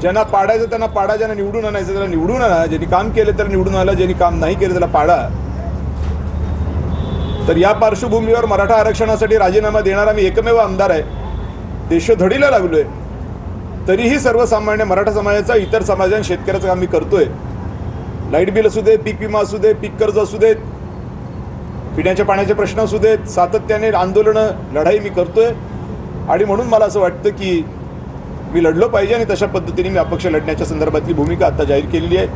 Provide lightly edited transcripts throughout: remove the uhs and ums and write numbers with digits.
ज्यांना पाडायचं त्यांना पाडा, ज्यांना निवडून आणायचं त्याला निवडून आणा, ज्यांनी काम केलं त्याला निवडून आला, ज्यांनी काम नाही केलं त्याला पाडा. तर या पार्श्वभूमीवर मराठा आरक्षणासाठी राजीनामा देणारा मी एकमेव आमदार आहे. देशोधडीला लागलोय, तरीही सर्वसामान्य मराठा समाजाचा, इतर समाजाच्या शेतकऱ्याचं काम मी करतोय. लाईट बिल असू दे, पीक विमा असू दे, पीक कर्ज असू देत, पिण्याच्या पाण्याचे प्रश्न असू देत, सातत्याने आंदोलनं, लढाई मी करतोय. आणि म्हणून मला असं वाटतं की मी लढलो पाहिजे आणि तशा पद्धतीने मी अपक्ष लढण्याच्या संदर्भातली भूमिका आता जाहीर केलेली आहे.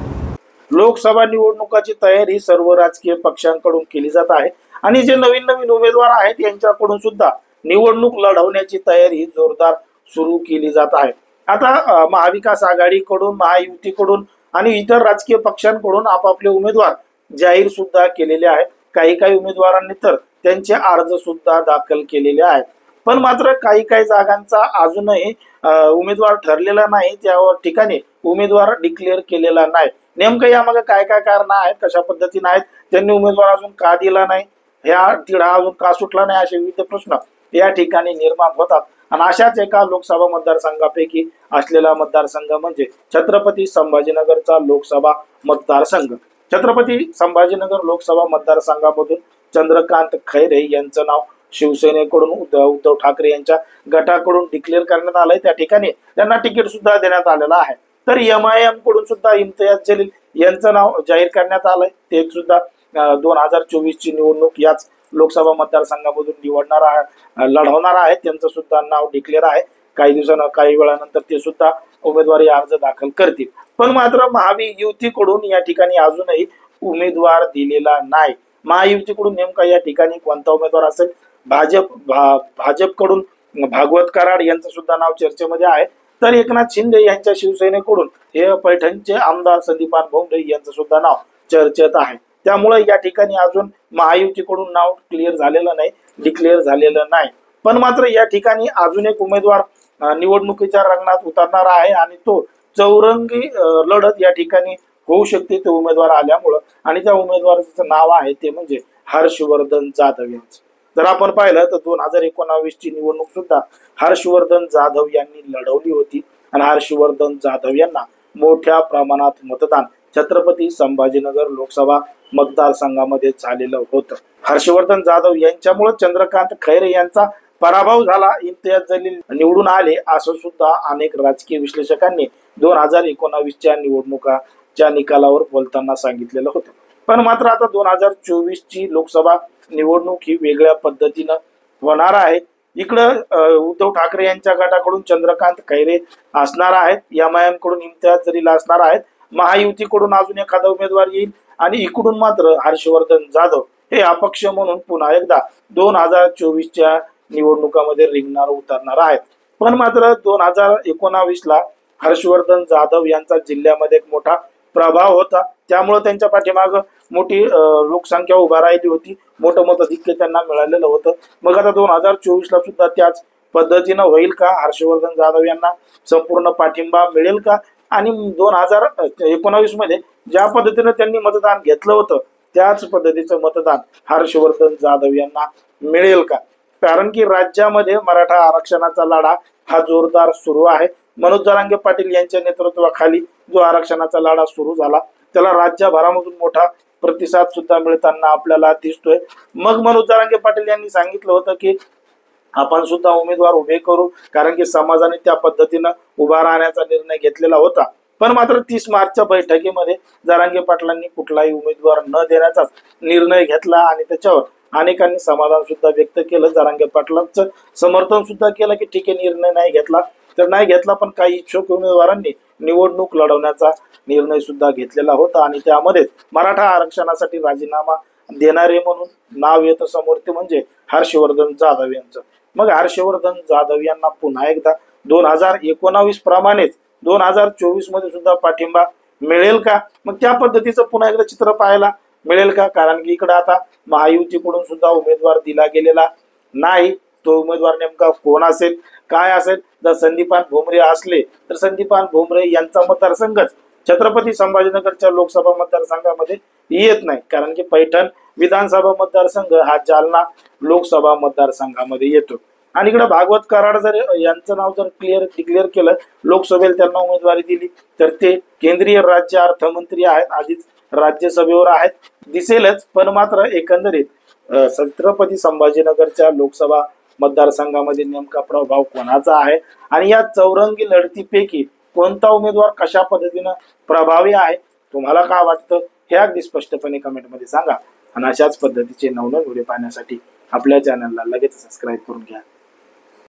लोकसभा निवडणुकाची तयारी सर्व राजकीय पक्षांकडून केली जात आहे आणि जे नवीन नवीन उमेदवार आहेत यांच्याकडून सुद्धा निवडणूक लढवण्याची तयारी जोरदार सुरू केली जात आहे. आता महाविकास आघाडीकडून, महायुतीकडून आणि इतर राजकीय पक्षांकडून आपापले उमेदवार जाहीर सुद्धा केलेले आहेत. काही उमेदवारांनी तर त्यांचे अर्ज सुद्धा दाखल केलेले आहेत. पण मात्र काही जागांचा अजूनही उमेदवार ठरलेला नाही, त्या ठिकाणी उमेदवार डिक्लेअर केलेला नाही. नेमकं यामागे काय कारण आहेत, कशा पद्धतीने आहेत, त्यांनी उमेदवार अजून का दिला नाही, ह्या तिढा अजून का सुटला नाही, असे विविध प्रश्न या ठिकाणी निर्माण होतात. आणि अशाच एका लोकसभा मतदारसंघापैकी असलेला मतदारसंघ म्हणजे छत्रपती संभाजीनगरचा लोकसभा मतदारसंघ. छत्रपती संभाजीनगर लोकसभा मतदारसंघामधून चंद्रकांत खैरे यांचं नाव शिवसेनेकडून उद्धव ठाकरे यांच्या गटाकडून डिक्लेअर करण्यात आलंय. त्या ठिकाणी त्यांना तिकीट सुद्धा देण्यात आलेलं आहे. तर MIM कडून सुद्धा इम्तियाज जलील यांचं नाव जाहीर करण्यात आलंय. ते सुद्धा 2024 ची निवडणूक याच लोकसभा मतदारसंघामधून लढवणार आहेत. त्यांचं सुद्धा नाव डिक्लेअर आहे. काही वेळानंतर ते सुद्धा उमेदवारी अर्ज दाखल करतील. पण मात्र महायुतीकडून या ठिकाणी अजूनही उमेदवार दिलेला नाही. महायुतीकडून नेमका या ठिकाणी कोणता उमेदवार असेल? भाजपकडून भागवत कराड यांचं सुद्धा नाव चर्चेमध्ये आहे. तर एकनाथ शिंदे यांच्या शिवसेनेकडून हे पैठणचे आमदार संदीपान भुमरे यांचं सुद्धा नाव चर्चेत आहे. त्यामुळे या ठिकाणी अजून महायुतीकडून नाव डिक्लेअर झालेलं नाही. पण मात्र या ठिकाणी अजून एक उमेदवार निवडणुकीच्या रंगणात उतरणार आहे आणि तो चौरंगी लढत या ठिकाणी होऊ शकते ते उमेदवार आल्यामुळं. आणि त्या उमेदवाराचं नाव आहे ते म्हणजे हर्षवर्धन जाधव यांचं. जर आपण पाहिलं तर 2019 ची निवडणूक सुद्धा हर्षवर्धन जाधव यांनी लढवली होती आणि हर्षवर्धन जाधव यांना मोठ्या प्रमाणात मतदान छत्रपती संभाजीनगर लोकसभा मतदारसंघामध्ये झालेलं होतं. हर्षवर्धन जाधव यांच्यामुळे चंद्रकांत खैरे यांचा पराभव झाला, इम्तियाज जलील निवडून आले, असं सुद्धा अनेक राजकीय विश्लेषकांनी 2019च्या निवडणुकाच्या निकालावर बोलताना सांगितलेलं होतं. पण मात्र आता 2024 ची लोकसभा निवडणूक ही वेगळ्या पद्धतीनं होणार आहे. इकडं उद्धव ठाकरे यांच्या गटाकडून चंद्रकांत खैरे असणार आहेत, MIM कडून इम्तियाज जलील असणार आहेत, महायुतीकडून अजून एखादा उमेदवार येईल आणि इकडून मात्र हर्षवर्धन जाधव हे अपक्ष म्हणून पुन्हा एकदा 2024च्या निवडणुकामध्ये रिंगणार उतरणार आहेत. पण मात्र 2019ला हर्षवर्धन जाधव यांचा जिल्ह्यामध्ये एक मोठा प्रभाव होता, त्यामुळे त्यांच्या पाठीमाग मोठी लोकसंख्या उभा राहिली होती, मोठं मताधिक्य त्यांना मिळालेलं होतं. मग आता 2024ला सुद्धा त्याच पद्धतीनं होईल का? हर्षवर्धन जाधव यांना संपूर्ण पाठिंबा मिळेल का? आणि 2019 मध्ये ज्या पद्धतीनं त्यांनी मतदान घेतलं होतं त्याच पद्धतीचं मतदान हर्षवर्धन जाधव यांना मिळेल का? कारण की राज्यामध्ये मराठा आरक्षणाचा लढा हा जोरदार सुरू आहे. मनोज जरांगे पाटील यांच्या नेतृत्वाखाली जो आरक्षणाचा लढा सुरू झाला त्याला राज्यभरामधून मोठा प्रतिसाद सुद्धा मिळताना आपल्याला दिसतोय. मग मनोज जरांगे पाटील यांनी सांगितलं होतं की आपण सुद्धा उमेदवार उभे करू, कारण की समाजाने त्या पद्धतीनं उभा राहण्याचा निर्णय घेतलेला होता. पण मात्र 30 मार्चच्या बैठकीमध्ये जरांगे पाटलांनी कुठलाही उमेदवार न देण्याचाच निर्णय घेतला आणि त्याच्यावर अनेकांनी समाधान सुद्धा व्यक्त केलं. जरांगे पाटलांचं समर्थन सुद्धा केलं की ठीक आहे, निर्णय नाही घेतला, पण काही इच्छुक उमेदवारांनी निवडणूक लढवण्याचा निर्णय सुद्धा घेतलेला होता आणि त्यामध्ये मराठा आरक्षणासाठी राजीनामा देणारे म्हणून नाव येतं समोर, ते म्हणजे हर्षवर्धन जाधव यांचं. मग हर्षवर्धन जाधव यांना पुन्हा एकदा 2019 प्रमाणेच 2024 मध्ये सुद्धा पाठिंबा मिळेल का? मग त्या पद्धतीचं पुन्हा एकदा चित्र पाहायला मिळेल का? कारण की इकडे आता महायुतीकडून सुद्धा उमेदवार दिला गेलेला नाही. तो उमेदवार नेमका कोण असेल, काय असेल? जर संदीपान भुमरे असले तर संदीपान भुमरे यांचा मतदारसंघच छत्रपती संभाजीनगरच्या लोकसभा मतदारसंघामध्ये येत नाही, कारण की पैठण विधानसभा मतदारसंघ हा जालना लोकसभा मतदारसंघामध्ये येतो. आणि इकडे भागवत कराड जर यांचं नाव जर डिक्लेअर केलं, लोकसभेला त्यांना उमेदवारी दिली, तर ते केंद्रीय राज्य अर्थमंत्री आहेत, आधीच राज्यसभेवर आहेत दिसेलच. पण मात्र एकंदरीत छत्रपती संभाजीनगरच्या लोकसभा मतदारसंघामध्ये नेमका प्रभाव कोणाचा आहे आणि या चौरंगी लढतीपैकी कोणता उमेदवार कशा पद्धतीनं प्रभावी आहे, तुम्हाला काय वाटतं हे अगदी स्पष्टपणे कमेंटमध्ये सांगा. आणि अशाच पद्धतीचे नवनवीन व्हिडिओ पाहण्यासाठी आपल्या चॅनलला लगेच सबस्क्राईब करून घ्या.